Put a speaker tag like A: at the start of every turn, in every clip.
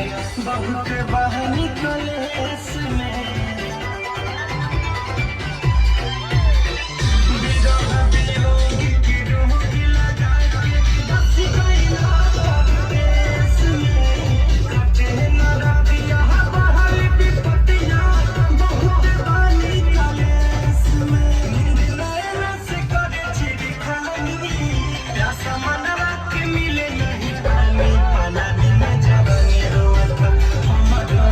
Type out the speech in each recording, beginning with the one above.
A: बहुत बहनी कलेस में विरह वियोग की रोग लगा के बस गइला परदेस में। कटे न रतिया बहल विपतिया बहुत बहनी कलेस में। नींद नैना से करे छिड़खानी प्यासा मनवा के मिले नहीं पानी। पालानी में जवानी रोवता हमरो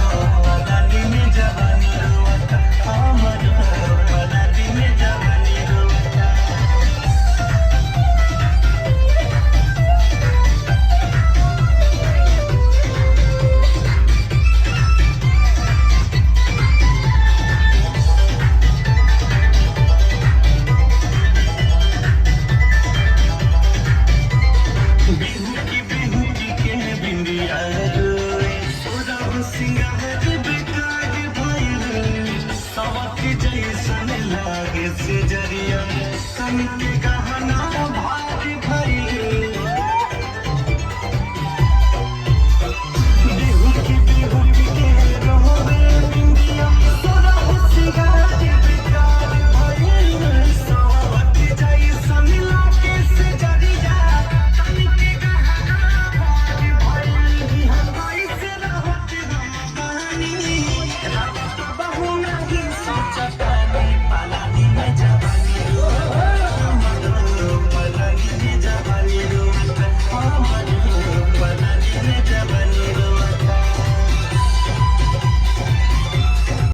A: पालानी में जवानी रोवता हमरो पालानी में जवानी रोवता। बिहू की के बिंदिया रोए सुरभ सिंगार बेकार भइल। सबक जैसन लागे से जरिया कन के